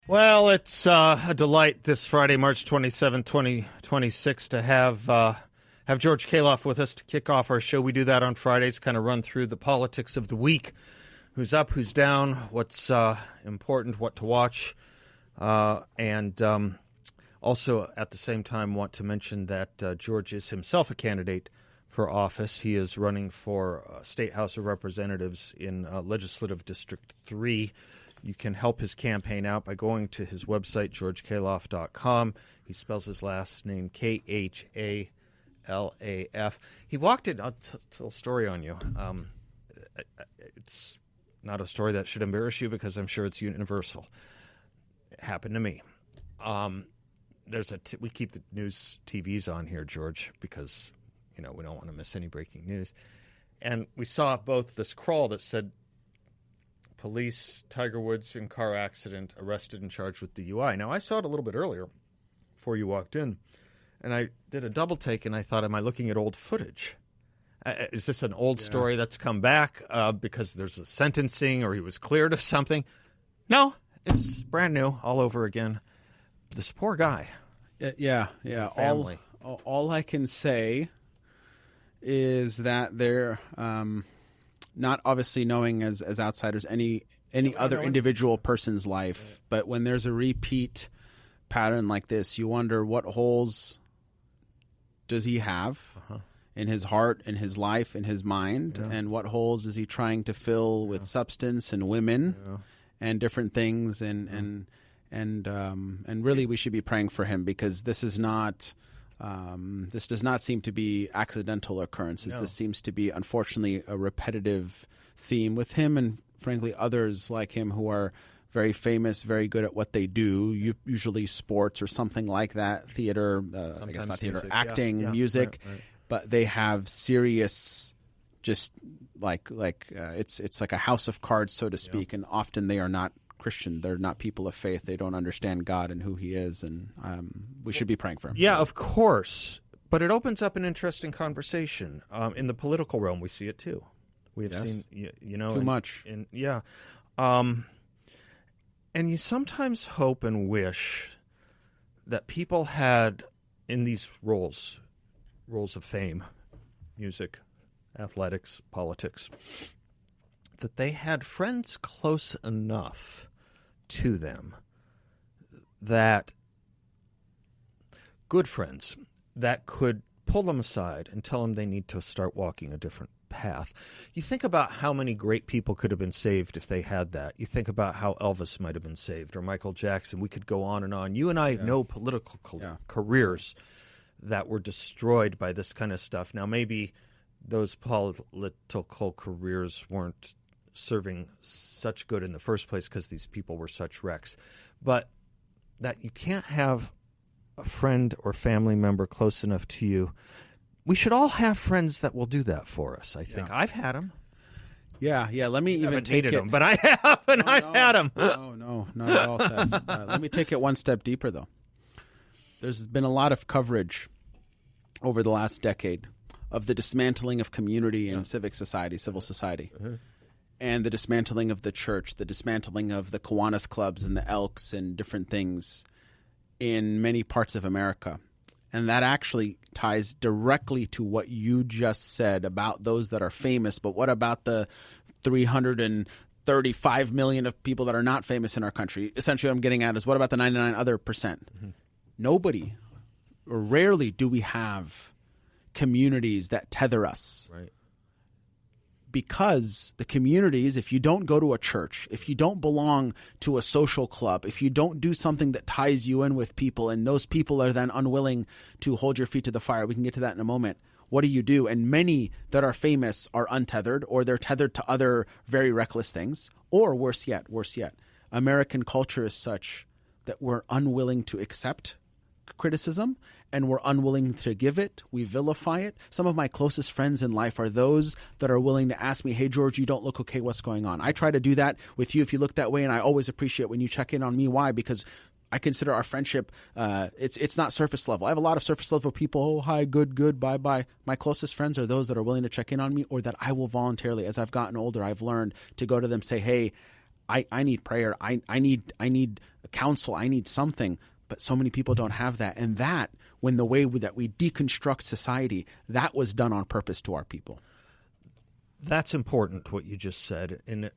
Well, it's a delight this Friday, March 27, 2026, to have George Khalaf with us to kick off our show. We do that on Fridays, kind of run through the politics of the week, who's up, who's down, what's important, what to watch, and also at the same time want to mention that George is himself a candidate for office. He is running for State House of Representatives in Legislative District 3. You can help his campaign out by going to his website, georgekhalaf.com. He spells his last name Khalaf. He walked in. I'll tell a story on you. It's not a story that should embarrass you because I'm sure it's universal. It happened to me. We keep the news TVs on here, George, because we don't want to miss any breaking news. And we saw both this crawl that said, police, Tiger Woods in car accident, arrested and charged with DUI. Now, I saw it a little bit earlier before you walked in, and I did a double take, and I thought, am I looking at old footage? Is this an old story that's come back because there's a sentencing or he was cleared of something? No, it's brand new all over again. This poor guy. Yeah. Family. All I can say is that they're not obviously knowing as outsiders any other individual person's life, but when there's a repeat pattern like this, you wonder what holes does he have in his heart, in his life, in his mind, and what holes is he trying to fill with substance and women and different things, and really we should be praying for him because this is not. This does not seem to be accidental occurrences. No. This seems to be, unfortunately, a repetitive theme with him and, frankly, others like him who are very famous, very good at what they do, usually sports or something like that, theater, I guess not theater, music. Acting, music, right. But they have serious, just it's like a house of cards, so to speak, and often they are not Christian. They're not people of faith. They don't understand God and who he is, and we should be praying for him. Yeah, of course. But it opens up an interesting conversation. In the political realm, we see it too. We've seen, too much. And you sometimes hope and wish that people had, in these roles of fame, music, athletics, politics, that they had friends close enough to them, that good friends that could pull them aside and tell them they need to start walking a different path. You think about how many great people could have been saved if they had that. You think about how Elvis might have been saved, or Michael Jackson. We could go on and on. You and I know political careers that were destroyed by this kind of stuff. Now, maybe those political careers weren't serving such good in the first place because these people were such wrecks. But that you can't have a friend or family member close enough to you. We should all have friends that will do that for us, I think. I've had them. Yeah. Let me even take them, but I have, and I've had them. No, not at all, Seth. Let me take it one step deeper, though. There's been a lot of coverage over the last decade of the dismantling of community and civic society, civil society. And the dismantling of the church, the dismantling of the Kiwanis clubs and the Elks and different things in many parts of America. And that actually ties directly to what you just said about those that are famous. But what about the 335 million of people that are not famous in our country? Essentially what I'm getting at is, what about the 99 other percent? Nobody, or rarely do we have communities that tether us. Right. Because the communities, if you don't go to a church, if you don't belong to a social club, if you don't do something that ties you in with people, and those people are then unwilling to hold your feet to the fire, we can get to that in a moment, what do? And many that are famous are untethered, or they're tethered to other very reckless things, or worse yet, American culture is such that we're unwilling to accept criticism, and we're unwilling to give it. We vilify it. Some of my closest friends in life are those that are willing to ask me, hey, George, you don't look okay. What's going on? I try to do that with you if you look that way, and I always appreciate when you check in on me. Why? Because I consider our friendship, it's not surface level. I have a lot of surface level people. Oh, hi, good, bye. My closest friends are those that are willing to check in on me, or that I will voluntarily, as I've gotten older, I've learned to go to them, say, hey, I need prayer. I need counsel. I need something. But so many people don't have that. And that, when the way that we deconstruct society, that was done on purpose to our people. That's important, what you just said. And it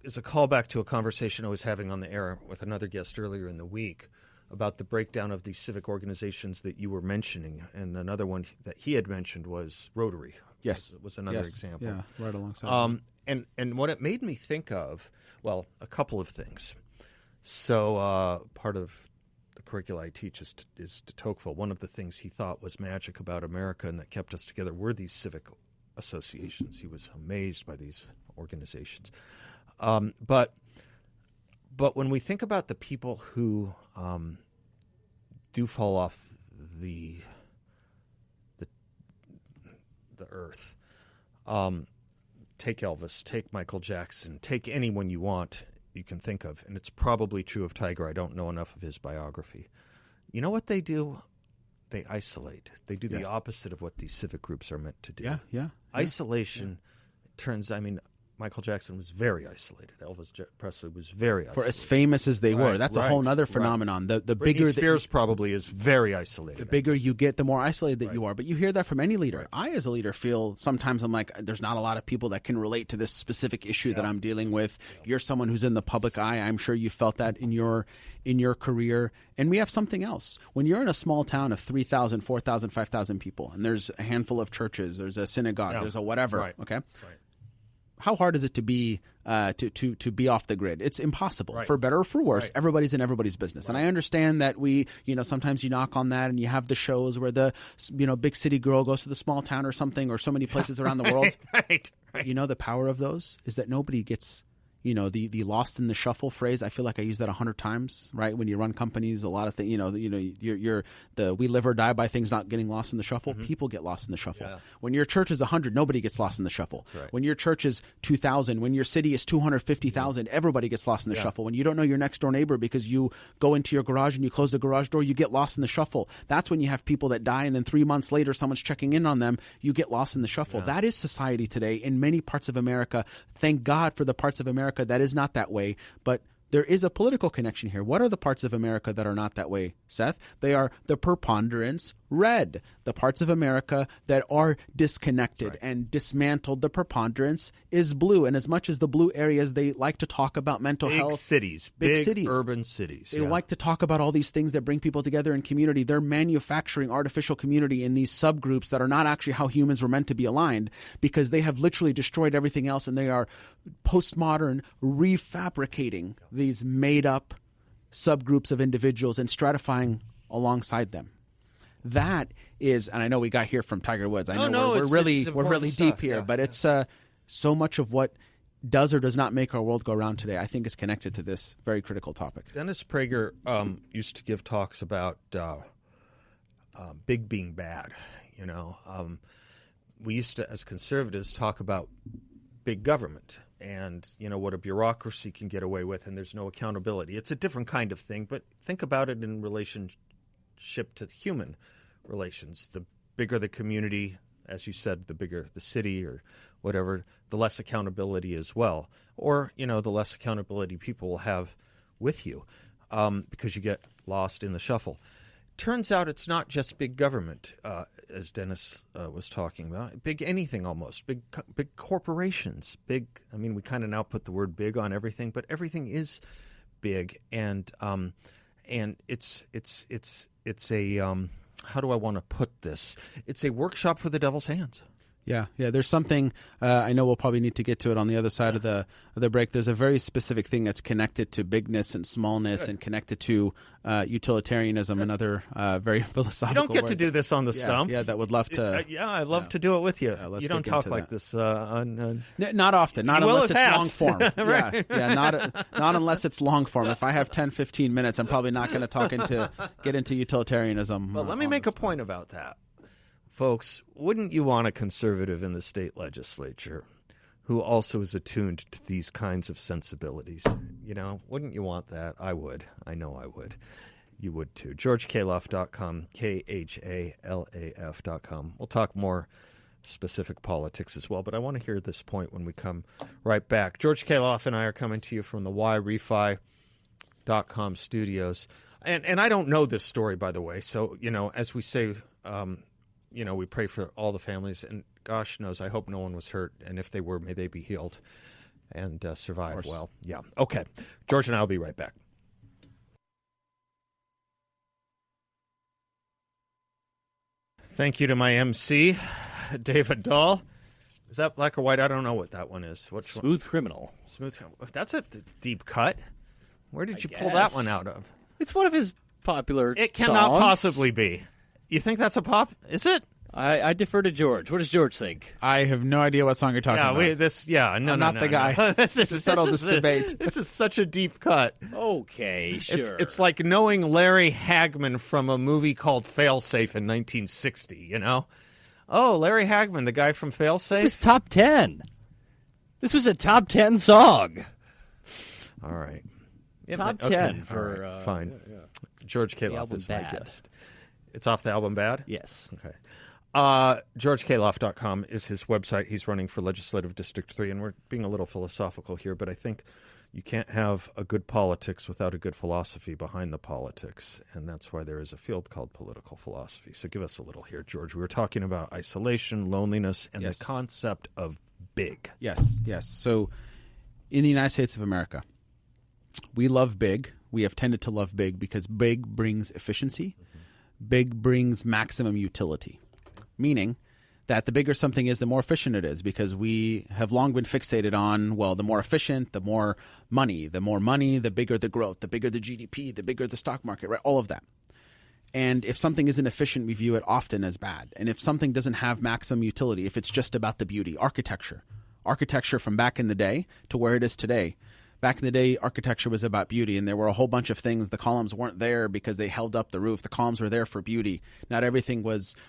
is a callback to a conversation I was having on the air with another guest earlier in the week about the breakdown of these civic organizations that you were mentioning. And another one that he had mentioned was Rotary. Yes. Was another example. Yeah, right alongside. And what it made me think of, well, a couple of things. So part of the curricula I teach is de Tocqueville. One of the things he thought was magic about America and that kept us together were these civic associations. He was amazed by these organizations. But when we think about the people who do fall off the earth, take Elvis, take Michael Jackson, take anyone you want, you can think of, and it's probably true of Tiger. I don't know enough of his biography. You know what they do? They isolate. They do the opposite of what these civic groups are meant to do. Yeah. Isolation turns, Michael Jackson was very isolated. Elvis Presley was very isolated. For as famous as they were. That's a whole other phenomenon. The bigger Spears probably is very isolated. The bigger you get, the more isolated that you are. But you hear that from any leader. I, as a leader, feel sometimes I'm like, there's not a lot of people that can relate to this specific issue that I'm dealing with. You're someone who's in the public eye. I'm sure you felt that in your career. And we have something else. When you're in a small town of 3,000, 4,000, 5,000 people, and there's a handful of churches, there's a synagogue, there's a whatever, okay? Right. How hard is it to be to be off the grid? It's impossible. For better or for worse, everybody's in everybody's business. And I understand that sometimes you knock on that and you have the shows where the big city girl goes to the small town or something, or so many places around the world. Right. The power of those is that nobody gets the lost in the shuffle phrase. I feel like I use that 100 times, right? When you run companies, a lot of things, you're the we live or die by things not getting lost in the shuffle. Mm-hmm. People get lost in the shuffle. Yeah. When your church is 100, nobody gets lost in the shuffle. Right. When your church is 2,000, when your city is 250,000, everybody gets lost in the shuffle. When you don't know your next door neighbor because you go into your garage and you close the garage door, you get lost in the shuffle. That's when you have people that die and then 3 months later someone's checking in on them. You get lost in the shuffle. Yeah. That is society today in many parts of America. Thank God for the parts of America that is not that way, but there is a political connection here. What are the parts of America that are not that way, Seth? They are the preponderance red. The parts of America that are disconnected and dismantled, the preponderance is blue. And as much as the blue areas, they like to talk about mental health. Big cities. Urban cities. They like to talk about all these things that bring people together in community. They're manufacturing artificial community in these subgroups that are not actually how humans were meant to be aligned, because they have literally destroyed everything else, and they are postmodern refabricating these made-up subgroups of individuals and stratifying alongside them. That is, and I know we got here from Tiger Woods. I know we're really deep here, but it's so much of what does or does not make our world go round today, I think, is connected to this very critical topic. Dennis Prager used to give talks about big being bad. We used to, as conservatives, talk about big government and what a bureaucracy can get away with, and there's no accountability. It's a different kind of thing, but think about it in relationship to human relations. The bigger the community, as you said, the bigger the city or whatever, the less accountability as well. Or, the less accountability people will have with you because you get lost in the shuffle. Turns out it's not just big government, as Dennis was talking about. Big anything almost. Big corporations. Big. We kind of now put the word big on everything, but everything is big, and it's a how do I want to put this? It's a workshop for the devil's hands. Yeah. There's something I know we'll probably need to get to it on the other side of the break. There's a very specific thing that's connected to bigness and smallness and connected to utilitarianism and other very philosophical. You don't get to do this on the stump. Yeah, that would love to. I'd love to do it with you. You don't talk like this. Not often. Not unless it's long form. Right. Not unless it's long form. If I have 10, 15 minutes, I'm probably not going to get into utilitarianism. Well, let me make a point about that. Folks, wouldn't you want a conservative in the state legislature who also is attuned to these kinds of sensibilities? Wouldn't you want that? I would. I know I would. You would too. GeorgeKhalaf.com, KHALAF.com. We'll talk more specific politics as well. But I want to hear this point when we come right back. George Khalaf and I are coming to you from the YRefi.com studios. And I don't know this story, by the way. So, as we say, we pray for all the families. And gosh knows, I hope no one was hurt. And if they were, may they be healed and survive well. Yeah. Okay. George and I will be right back. Thank you to my MC, David Dahl. Is that black or white? I don't know what that one is. Which Smooth one? Criminal. Smooth. That's a deep cut. Where did you pull that one out of? It's one of his popular It cannot songs. possibly be. You think that's a pop? Is it? I defer to George. What does George think? I have no idea what song you're talking about. I'm not the guy to settle this debate. This is such a deep cut. Okay, sure. It's like knowing Larry Hagman from a movie called Failsafe in 1960, Oh, Larry Hagman, the guy from Failsafe? It was top 10. This was a top 10 song. All right. Top 10 for... right, fine. Yeah. George Khalaf is my guest. It's off the album Bad? Yes. Okay. GeorgeKhalaf.com is his website. He's running for Legislative District 3, and we're being a little philosophical here, but I think you can't have a good politics without a good philosophy behind the politics, and that's why there is a field called political philosophy. So give us a little here, George. We were talking about isolation, loneliness, and the concept of big. Yes. So in the United States of America, we love big. We have tended to love big because big brings efficiency. Big brings maximum utility. Meaning that the bigger something is, the more efficient it is, because we have long been fixated on, the more efficient, the more money, the bigger the growth, the bigger the GDP, the bigger the stock market, right? All of that. And if something isn't efficient, we view it often as bad. And if something doesn't have maximum utility, if it's just about the beauty, architecture from back in the day to where it is today. Back in the day, architecture was about beauty, and there were a whole bunch of things. The columns weren't there because they held up the roof. The columns were there for beauty. Not everything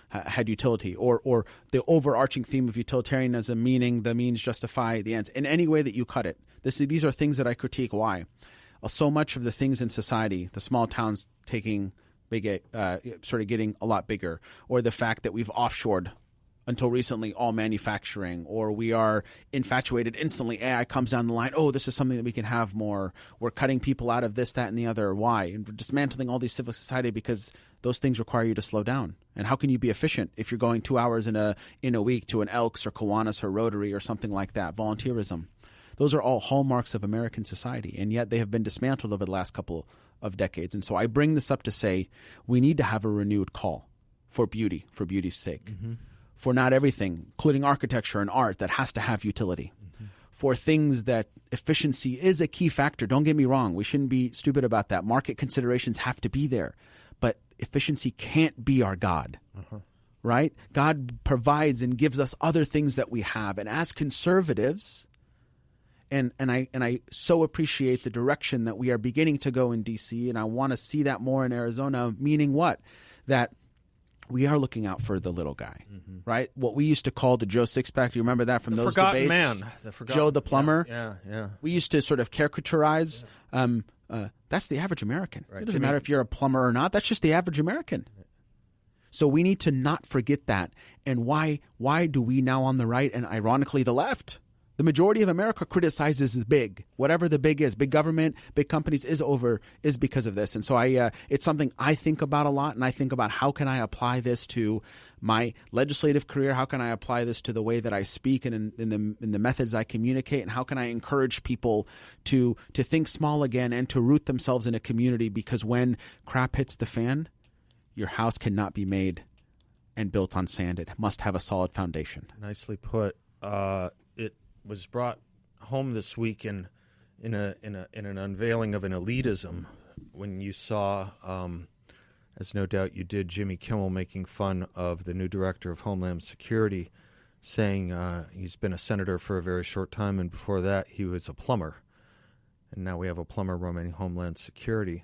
had utility, or the overarching theme of utilitarianism, meaning the means justify the ends. In any way that you cut it, these are things that I critique. Why? So much of the things in society, the small towns taking big, sort of getting a lot bigger, or the fact that we've offshored until recently all manufacturing, or we are infatuated instantly. AI comes down the line. Oh, this is something that we can have more. We're cutting people out of this, that, and the other. Why? And we're dismantling all these civil society because those things require you to slow down. And how can you be efficient if you're going 2 hours in a week to an Elks or Kiwanis or Rotary or something like that? Volunteerism. Those are all hallmarks of American society, and yet they have been dismantled over the last couple of decades. And so I bring this up to say we need to have a renewed call for beauty, for beauty's sake. Mm-hmm. For not everything, including architecture and art, that has to have utility. Mm-hmm. For things that efficiency is a key factor. Don't get me wrong. We shouldn't be stupid about that. Market considerations have to be there. But efficiency can't be our God, right? God provides and gives us other things that we have. And as conservatives, and I so appreciate the direction that we are beginning to go in D.C., and I want to see that more in Arizona, meaning what? That we are looking out for the little guy, right? What we used to call the Joe Sixpack. Do you remember that from those forgotten debates? Man. Joe the plumber. Yeah. We used to sort of caricaturize. That's the average American. Right. It doesn't matter if you're a plumber or not. That's just the average American. So we need to not forget that. And why do we now on the right, and ironically the left, the majority of America criticizes big, whatever the big is, big government, big companies is because of this. And so it's something I think about a lot, and I think about how can I apply this to my legislative career? How can I apply this to the way that I speak and in the methods I communicate? And how can I encourage people to think small again and to root themselves in a community? Because when crap hits the fan, your house cannot be made and built on sand. It must have a solid foundation. Nicely put. It was brought home this week in an unveiling of an elitism when you saw, as no doubt you did, Jimmy Kimmel making fun of the new director of Homeland Security, saying he's been a senator for a very short time, and before that he was a plumber. And now we have a plumber running Homeland Security.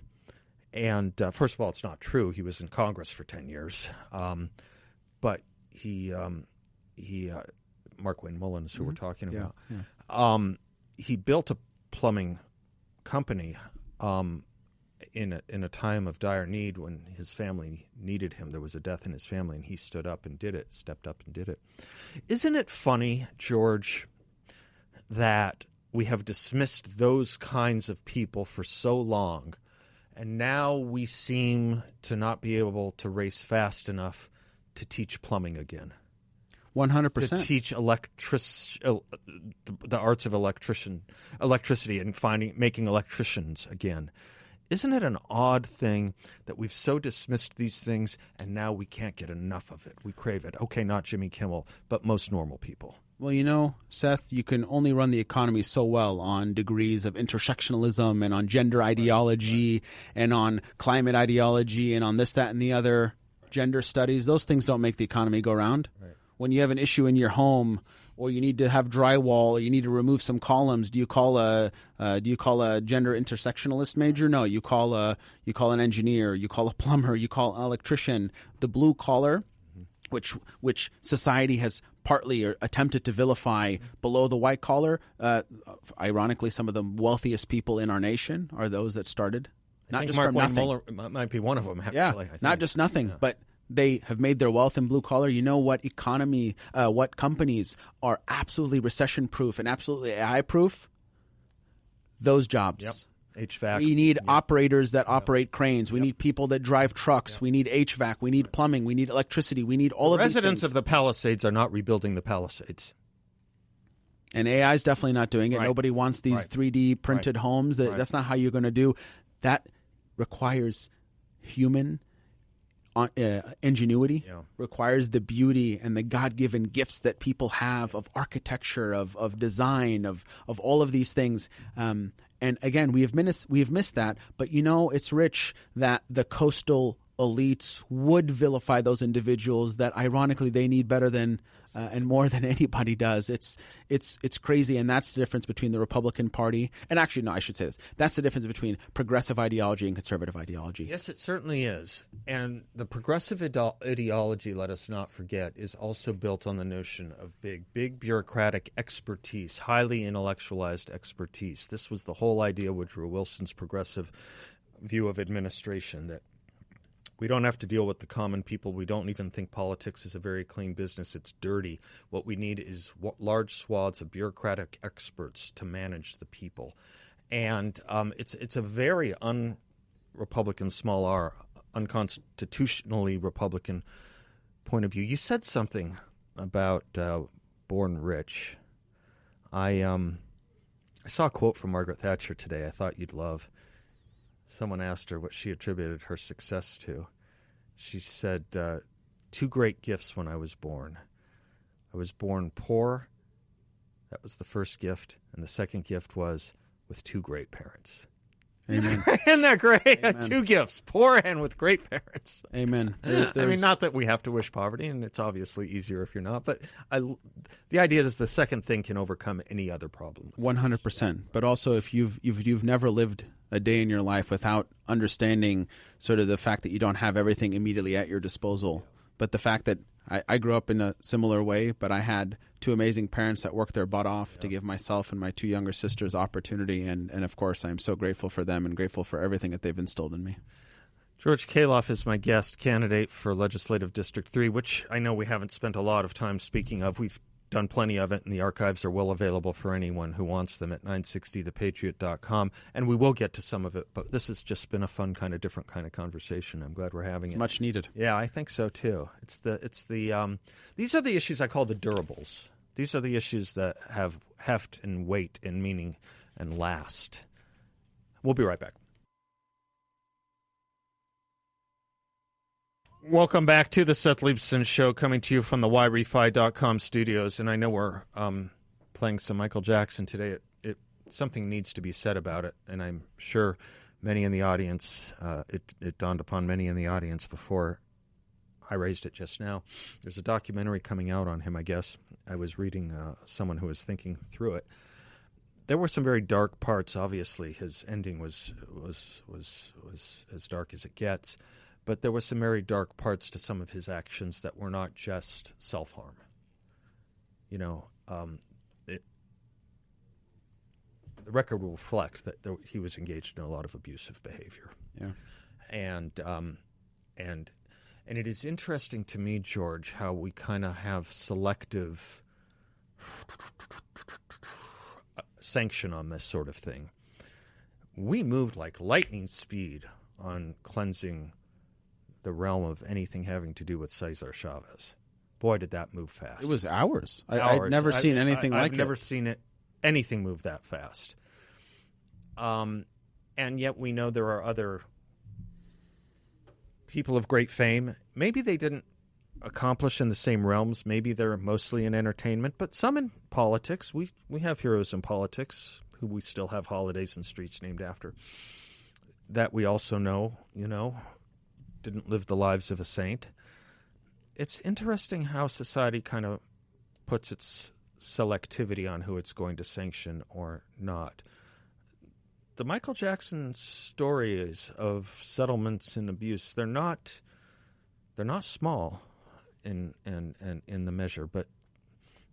And first of all, it's not true. He was in Congress for 10 years. But he Mark Wayne Mullins, who we're talking about, he built a plumbing company, in a time of dire need when his family needed him. There was a death in his family, and he stood up and did it, stepped up and did it. Isn't it funny, George, that we have dismissed those kinds of people for so long, and now we seem to not be able to race fast enough to teach plumbing again? 100%. To teach the arts of electricity and making electricians again. Isn't it an odd thing that we've so dismissed these things and now we can't get enough of it? We crave it. Okay, not Jimmy Kimmel, but most normal people. Well, Seth, you can only run the economy so well on degrees of intersectionalism and on gender ideology and on climate ideology and on this, that, and the other, gender studies. Those things don't make the economy go round. Right. When you have an issue in your home, or you need to have drywall, or you need to remove some columns, do you call a gender intersectionalist major? No, you call an engineer, you call a plumber, you call an electrician. The blue collar, which society has partly attempted to vilify below the white collar. Ironically, some of the wealthiest people in our nation are those that started not just from nothing. Mueller might be one of them. Actually, yeah, I think. Not just nothing, but they have made their wealth in blue collar. You know what what companies are absolutely recession proof and absolutely AI proof? Those jobs. Yep. HVAC. We need operators that operate cranes. We need people that drive trucks. We need HVAC. We need plumbing. We need electricity. We need all of these things. Residents of the Palisades are not rebuilding the Palisades. And AI is definitely not doing it. Right. Nobody wants these 3D printed homes. That's not how you're going to do. That requires human ingenuity, requires the beauty and the God-given gifts that people have of architecture, of design, of all of these things. And again, we have missed that. But it's rich that the coastal elites would vilify those individuals that, ironically, they need better than and more than anybody does. It's crazy, and that's the difference between the Republican Party and actually, no, I should say this. That's the difference between progressive ideology and conservative ideology. Yes, it certainly is. And the progressive ideology, let us not forget, is also built on the notion of big bureaucratic expertise, highly intellectualized expertise. This was the whole idea of Woodrow Wilson's progressive view of administration, that we don't have to deal with the common people. We don't even think politics is a very clean business. It's dirty. What we need is large swaths of bureaucratic experts to manage the people. And it's a very un-Republican, small r, unconstitutionally Republican point of view. You said something about born rich. I saw a quote from Margaret Thatcher today I thought you'd love. Someone asked her what she attributed her success to. She said, 2 great gifts when I was born. I was born poor. That was the first gift. And the second gift was with 2 great parents. Amen. Isn't that great? Amen. 2 gifts, poor and with great parents. Amen. I mean, not that we have to wish poverty, and it's obviously easier if you're not, but the idea is the second thing can overcome any other problem. 100%. But also, if you've never lived a day in your life without understanding sort of the fact that you don't have everything immediately at your disposal, but the fact that I grew up in a similar way, but I had 2 amazing parents that worked their butt off to give myself and my 2 younger sisters opportunity, and of course I'm so grateful for them and grateful for everything that they've instilled in me. George Khalaf is my guest, candidate for Legislative District 3, which I know we haven't spent a lot of time speaking of. We've done plenty of it, and the archives are well available for anyone who wants them at 960thepatriot.com. And we will get to some of it, but this has just been a fun, different kind of conversation. I'm glad we're having it. It's much needed. Yeah, I think so too. These are the issues I call the durables. These are the issues that have heft and weight and meaning and last. We'll be right back. Welcome back to the Seth Leibsohn Show, coming to you from the YRefi.com studios. And I know we're playing some Michael Jackson today. Something needs to be said about it, and I'm sure many in the audience, it dawned upon many in the audience before I raised it just now. There's a documentary coming out on him, I guess. I was reading someone who was thinking through it. There were some very dark parts, obviously. His ending was as dark as it gets. But there were some very dark parts to some of his actions that were not just self-harm. the record will reflect that he was engaged in a lot of abusive behavior. Yeah. And it is interesting to me, George, how we kind of have selective sanction on this sort of thing. We moved like lightning speed on cleansing the realm of anything having to do with Cesar Chavez. Boy, did that move fast. It was hours. I've never seen anything like it. I've never seen anything move that fast. And yet we know there are other people of great fame. Maybe they didn't accomplish in the same realms. Maybe they're mostly in entertainment, but some in politics. We have heroes in politics who we still have holidays and streets named after that we also know, didn't live the lives of a saint. It's interesting how society kind of puts its selectivity on who it's going to sanction or not. The Michael Jackson stories of settlements and abuse, they're not small in the measure, but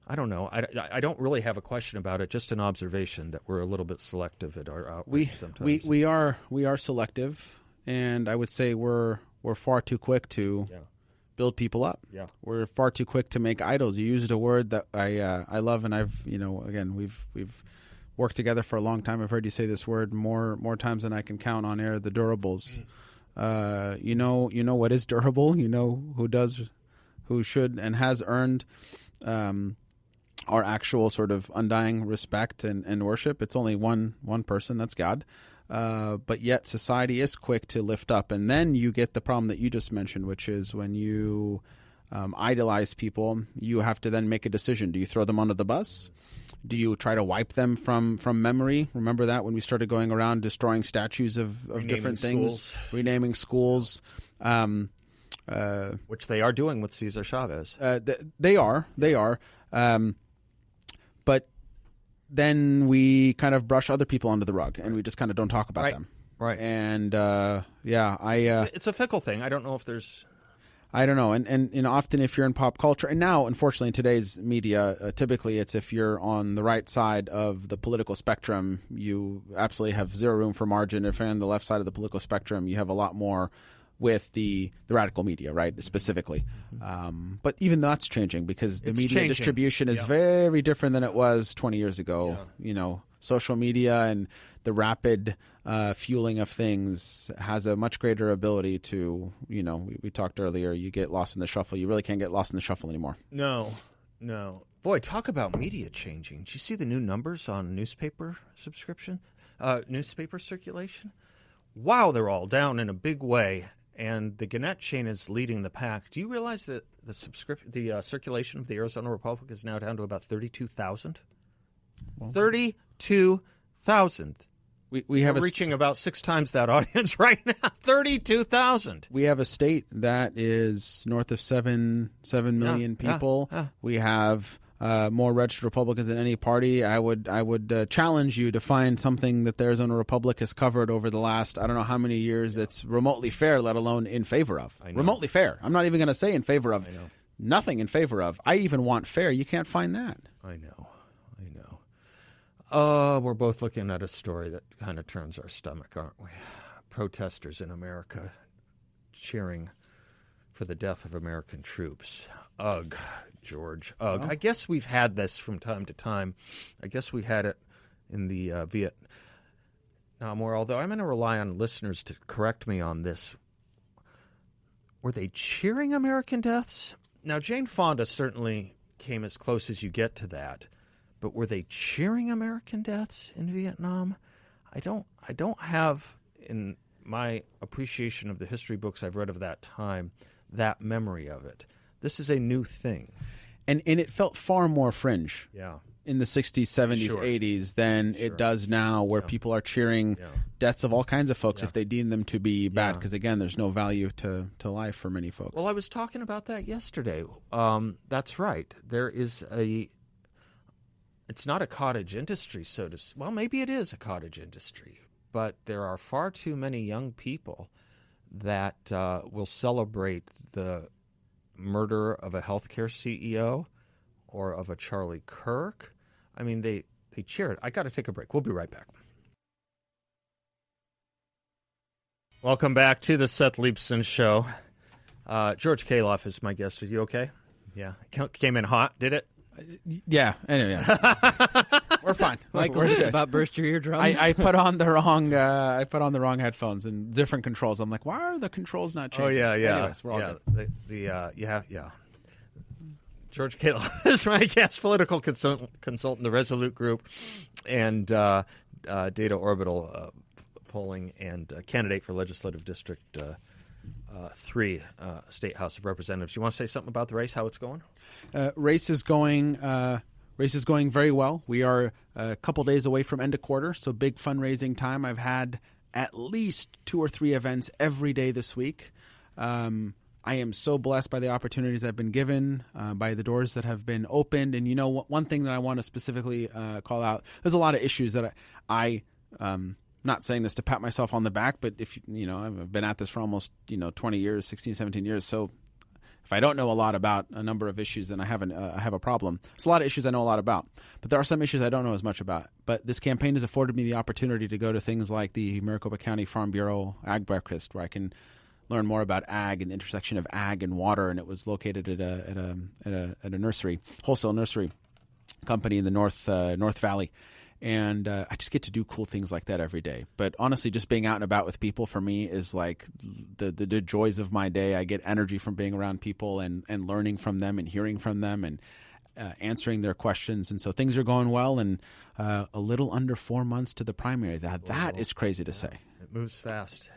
I don't know. I don't really have a question about it, just an observation that we're a little bit selective at our outreach sometimes. We are selective, and I would say we're far too quick to build people up. Yeah. We're far too quick to make idols. You used a word that I love, and I've again we've worked together for a long time. I've heard you say this word more times than I can count on air. The durables. You know what is durable. You know who should and has earned our actual sort of undying respect and worship. It's only one person. That's God. But yet society is quick to lift up. And then you get the problem that you just mentioned, which is when you idolize people, you have to then make a decision. Do you throw them under the bus? Do you try to wipe them from memory? Remember that when we started going around destroying statues of different things, renaming schools. Which they are doing with Cesar Chavez. They are. But then we kind of brush other people under the rug, and we just kind of don't talk about them. Right. And it's a fickle thing. I don't know if there's. I don't know, and often if you're in pop culture, and now unfortunately in today's media, typically it's if you're on the right side of the political spectrum, you absolutely have zero room for margin. If you're on the left side of the political spectrum, you have a lot more with the radical media, right, specifically. But even that's changing because the media distribution is very different than it was 20 years ago. Yeah. Social media and the rapid fueling of things has a much greater ability to, we talked earlier, you get lost in the shuffle. You really can't get lost in the shuffle anymore. No. Boy, talk about media changing. Did you see the new numbers on newspaper circulation? Wow, they're all down in a big way. And the Gannett chain is leading the pack. Do you realize that the circulation of the Arizona Republic is now down to about 32,000? 32,000. We have reaching about 6 times that audience right now. 32,000. We have a state that is north of 7 million people. We have more registered Republicans than any party. I would challenge you to find something that the Arizona Republic has covered over the last I don't know how many years that's remotely fair, let alone in favor of. Remotely fair. I'm not even going to say in favor of. Nothing in favor of. I even want fair. You can't find that. I know. We're both looking at a story that kind of turns our stomach, aren't we? Protesters in America cheering for the death of American troops. Ugh, George. Ugh. Well, I guess we've had this from time to time. I guess we had it in the Vietnam War, although I'm going to rely on listeners to correct me on this. Were they cheering American deaths? Now, Jane Fonda certainly came as close as you get to that. But were they cheering American deaths in Vietnam? I don't have, in my appreciation of the history books I've read of that time, that memory of it. This is a new thing. And it felt far more fringe in the 60s, 70s, 80s than it does now, where people are cheering deaths of all kinds of folks if they deem them to be bad. Because, again, there's no value to life for many folks. Well, I was talking about that yesterday. That's right. There is it's not a cottage industry, well, maybe it is a cottage industry, but there are far too many young people that will celebrate the murder of a healthcare CEO or of a Charlie Kirk. I mean, they cheer it. I got to take a break. We'll be right back. Welcome back to the Seth Leibsohn Show. George Khalaf is my guest. Are you okay? Yeah. Came in hot, did it? Yeah. Anyway, yeah. We're fine. Michael just about burst your eardrums. I put on the wrong headphones and different controls. I'm like, why are the controls not changing? Oh yeah. Anyways, we're all good. Yeah. George Khalaf is my guest, political consultant, the Resolute Group, and Data Orbital polling, and candidate for Legislative District 3, State House of Representatives. You want to say something about the race, how it's going? Race is going very well. We are a couple days away from end of quarter, so big fundraising time. I've had at least 2 or 3 events every day this week. I am so blessed by the opportunities I've been given, by the doors that have been opened. And, one thing that I want to specifically call out, there's a lot of issues that I not saying this to pat myself on the back, but if I've been at this for almost 20 years, 16, 17 years. So if I don't know a lot about a number of issues, then I have a problem. There's a lot of issues I know a lot about, but there are some issues I don't know as much about. But this campaign has afforded me the opportunity to go to things like the Maricopa County Farm Bureau Ag Breakfast, where I can learn more about ag and the intersection of ag and water. And it was located at a nursery, wholesale nursery company in the North Valley. And I just get to do cool things like that every day. But honestly, just being out and about with people for me is like the joys of my day. I get energy from being around people and learning from them and hearing from them and answering their questions. And so things are going well, and a little under 4 months to the primary. That is crazy to say. It moves fast.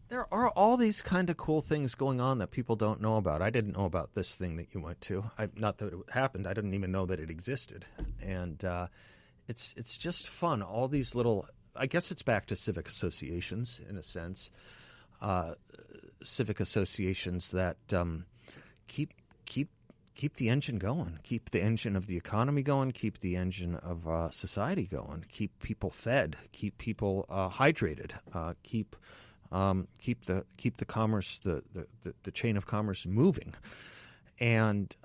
There are all these kind of cool things going on that people don't know about. I didn't know about this thing that you went to. Not that it happened. I didn't even know that it existed. And it's just fun. All these little – I guess it's back to civic associations in a sense. Civic associations that keep the engine going, keep the engine of the economy going, keep the engine of society going, keep people fed, keep people hydrated, keep the commerce, the chain of commerce moving. And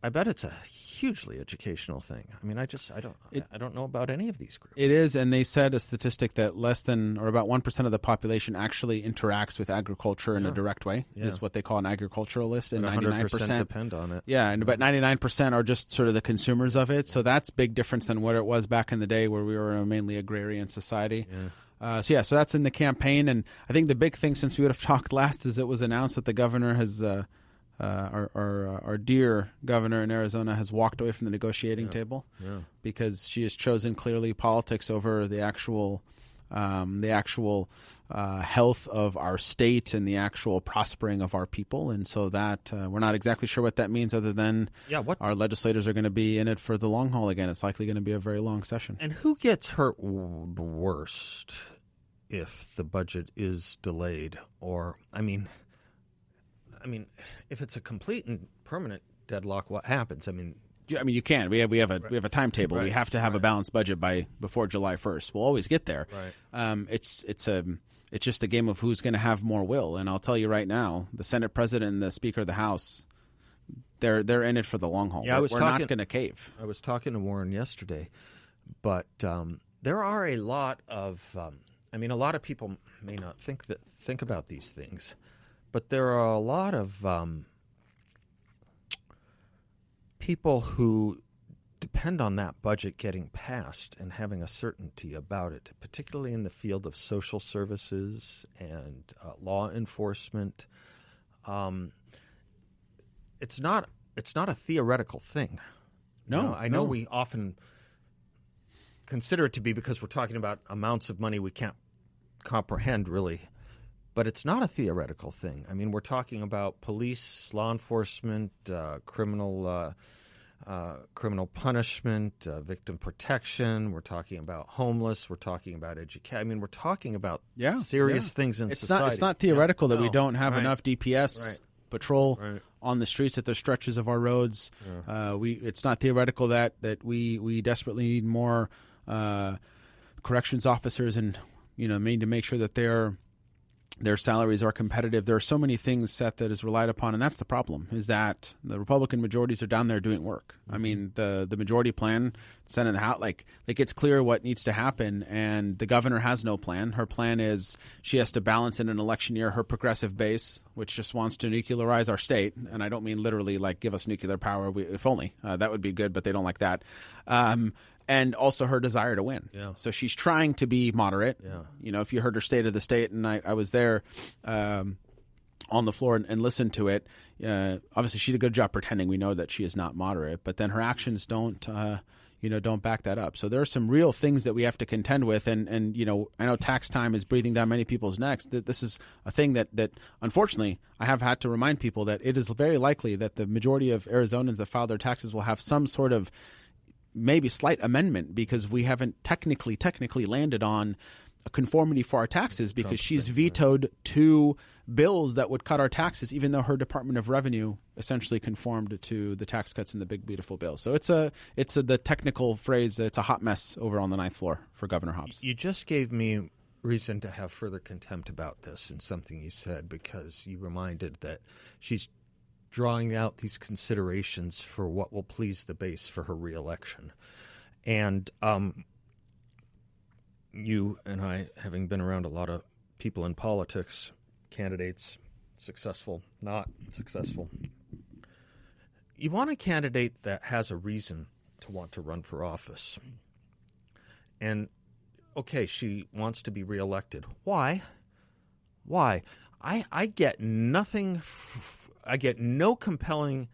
I bet it's a hugely educational thing. I mean, I don't know about any of these groups. It is, and they said a statistic that less than or about 1% of the population actually interacts with agriculture in a direct way. Is what they call an agriculturalist, and 100% depend on it. Yeah, and about 99% are just sort of the consumers of it. So that's big difference than what it was back in the day, where we were a mainly agrarian society. Yeah. So that's in the campaign, and I think the big thing since we would have talked last is it was announced that the governor has, our dear governor in Arizona, has walked away from the negotiating table because she has chosen clearly politics over the actual health of our state and the actual prospering of our people. And so that we're not exactly sure what that means, other than our legislators are going to be in it for the long haul again. It's likely going to be a very long session. And who gets hurt worst if the budget is delayed? Or, I mean, if it's a complete and permanent deadlock, what happens? I mean, you can. We have a timetable. Right. We have to have a balanced budget before July 1st. We'll always get there. Right. It's just a game of who's going to have more will. And I'll tell you right now, the Senate President and the Speaker of the House, they're in it for the long haul. Yeah, we're not going to cave. I was talking to Warren yesterday, but there are a lot of a lot of people may not think about these things, but there are a lot of people who depend on that budget getting passed and having a certainty about it, particularly in the field of social services and law enforcement. It's not a theoretical thing. No, I know we often consider it to be, because we're talking about amounts of money we can't comprehend really. But it's not a theoretical thing. I mean, we're talking about police, law enforcement, criminal punishment, victim protection. We're talking about homeless. We're talking about education. I mean, we're talking about serious things in society. It's not theoretical that we don't have enough DPS patrol on the streets at the stretches of our roads. It's not theoretical that we desperately need more corrections officers, and need to make sure that they're Their salaries are competitive. There are so many things, Seth, that is relied upon, and that's the problem, is that the Republican majorities are down there doing work. I mean, the majority plan, Senate and House, like it's clear what needs to happen, and the governor has no plan. Her plan is she has to balance in an election year her progressive base, which just wants to nuclearize our state, and I don't mean literally like give us nuclear power, if only. That would be good, but they don't like that. And also her desire to win. Yeah. So she's trying to be moderate. Yeah. You know, if you heard her State of the State, and I was there on the floor and listened to it, obviously she did a good job pretending we know that she is not moderate, but then her actions don't back that up. So there are some real things that we have to contend with, and you know, I know tax time is breathing down many people's necks. This is a thing that unfortunately I have had to remind people that it is very likely that the majority of Arizonans that file their taxes will have some sort of maybe slight amendment, because we haven't technically landed on a conformity for our taxes, because she's vetoed 2 bills that would cut our taxes, even though her Department of Revenue essentially conformed to the tax cuts in the big beautiful bill. So it's the technical phrase, it's a hot mess over on the 9th floor for Governor Hobbs. You just gave me reason to have further contempt about this in something you said, because you reminded that she's drawing out these considerations for what will please the base for her reelection. And you and I, having been around a lot of people in politics, candidates, successful, not successful, you want a candidate that has a reason to want to run for office. And, okay, she wants to be reelected. Why? I get nothing... I get no compelling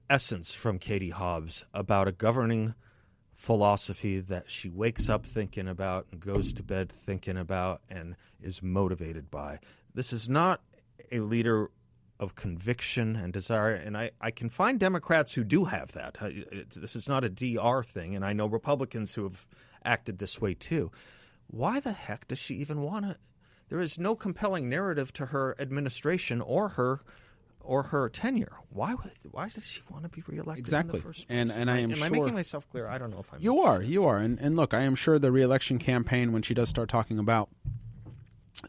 essence from Katie Hobbs about a governing philosophy that she wakes up thinking about and goes to bed thinking about and is motivated by. This is not a leader of conviction and desire, and I can find Democrats who do have that. This is not a DR thing, and I know Republicans who have acted this way too. Why the heck does she even want to? There is no compelling narrative to her administration or her tenure. Why does she want to be reelected? Exactly. In the first place? And I am sure. Am I making myself clear? I don't know if I'm. You are. And look, I am sure the reelection campaign, when she does start talking about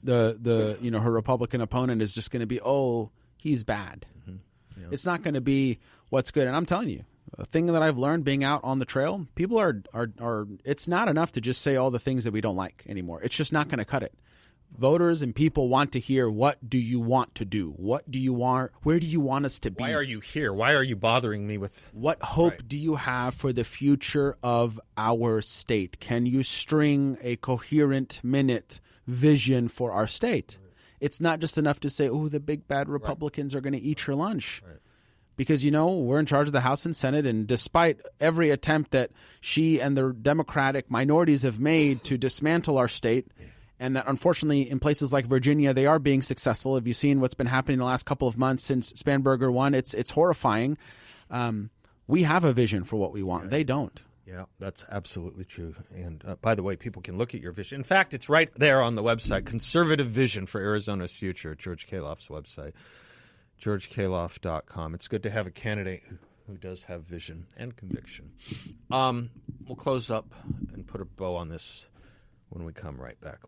the her Republican opponent, is just going to be, oh, he's bad. Mm-hmm. Yeah. It's not going to be what's good. And I'm telling you, a thing that I've learned being out on the trail, people are it's not enough to just say all the things that we don't like anymore. It's just not going to cut it. Voters and people want to hear, what do you want to do? What do you want? Where do you want us to be? Why are you here? Why are you bothering me with? What hope do you have for the future of our state? Can you string a coherent minute vision for our state? Right. It's not just enough to say, oh, the big bad Republicans are going to eat your lunch. Right. Because, we're in charge of the House and Senate, and despite every attempt that she and the Democratic minorities have made to dismantle our state, and that unfortunately in places like Virginia they are being successful. Have you seen what's been happening in the last couple of months since Spanberger won? It's horrifying. We have a vision for what we want. They don't. Yeah, that's absolutely true. And by the way, people can look at your vision. In fact, it's right there on the website, Conservative Vision for Arizona's Future, George Khalaf's website, georgekhalaf.com. It's good to have a candidate who does have vision and conviction. We'll close up and put a bow on this when we come right back.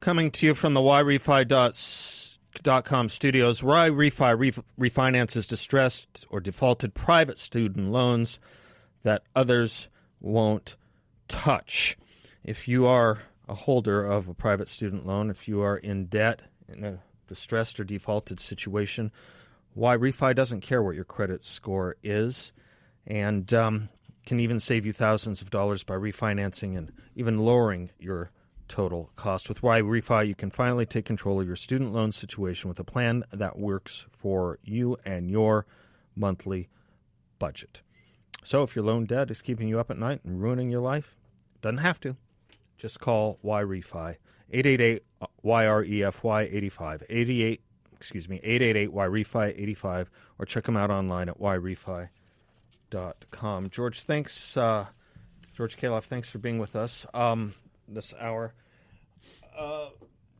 Coming to you from the YRefi.com studios, YRefi refinances distressed or defaulted private student loans that others won't touch. If you are a holder of a private student loan, if you are in debt in a distressed or defaulted situation, YRefi doesn't care what your credit score is, and can even save you thousands of dollars by refinancing and even lowering your total cost. With YRefi, you can finally take control of your student loan situation with a plan that works for you and your monthly budget. So if your loan debt is keeping you up at night and ruining your life, doesn't have to. Just call YRefi, 888-YREFY-85, 888-YREFI-85, or check them out online at YRefi.com. George, thanks. George Khalaf, thanks for being with us this hour.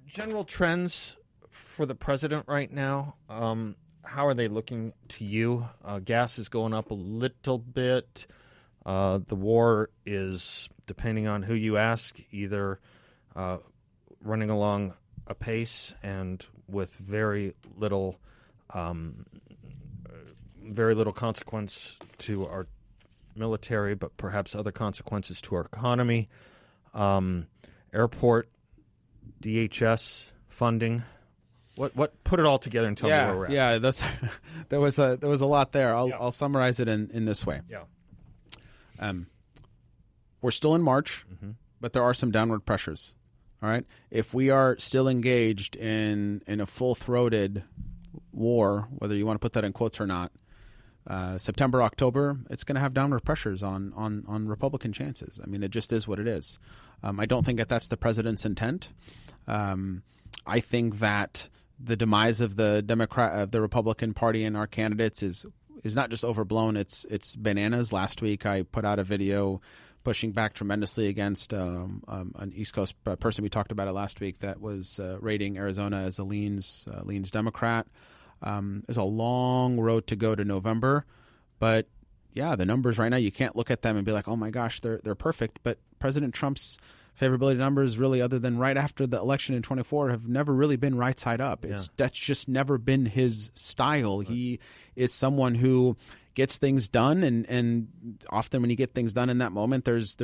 General trends for the president right now, how are they looking to you? Gas is going up a little bit. The war is, depending on who you ask, either running along apace and with very little consequence to our military, but perhaps other consequences to our economy. Airport, DHS funding. What put it all together and tell me where we're at. Yeah, there was a lot there. I'll summarize it in this way. Yeah. We're still in March, but there are some downward pressures. All right. If we are still engaged in a full-throated war, whether you want to put that in quotes or not, September, October, it's going to have downward pressures on Republican chances. I mean, it just is what it is. I don't think that's the president's intent. I think that the demise of the Republican Party and our candidates is not just overblown. It's bananas. Last week, I put out a video pushing back tremendously against an East Coast person. We talked about it last week that was rating Arizona as a leans Democrat. There's a long road to go to November, but yeah, the numbers right now, you can't look at them and be like, oh my gosh, they're perfect. But President Trump's favorability numbers, really, other than right after the election in 24, have never really been right side up. That's just never been his style. Right. He is someone who gets things done, and often when you get things done in that moment, there's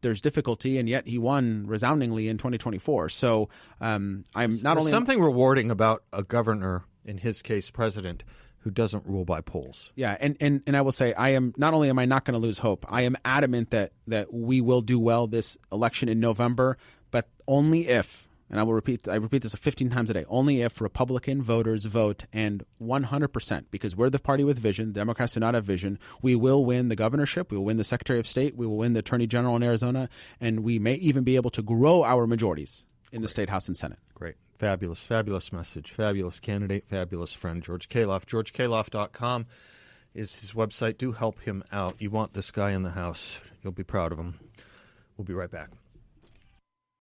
difficulty, and yet he won resoundingly in 2024. So there's something rewarding about a governor, in his case, president, who doesn't rule by polls. Yeah, and I will say, not only am I not going to lose hope, I am adamant that we will do well this election in November, but only if, and I repeat this 15 times a day, only if Republican voters vote, and 100%, because we're the party with vision, the Democrats do not have vision, we will win the governorship, we will win the Secretary of State, we will win the Attorney General in Arizona, and we may even be able to grow our majorities in the State House and Senate. Great. Fabulous message. Fabulous candidate. Fabulous friend. George Khalaf. GeorgeKhalaf.com is his website. Do help him out. You want this guy in the House. You'll be proud of him. We'll be right back.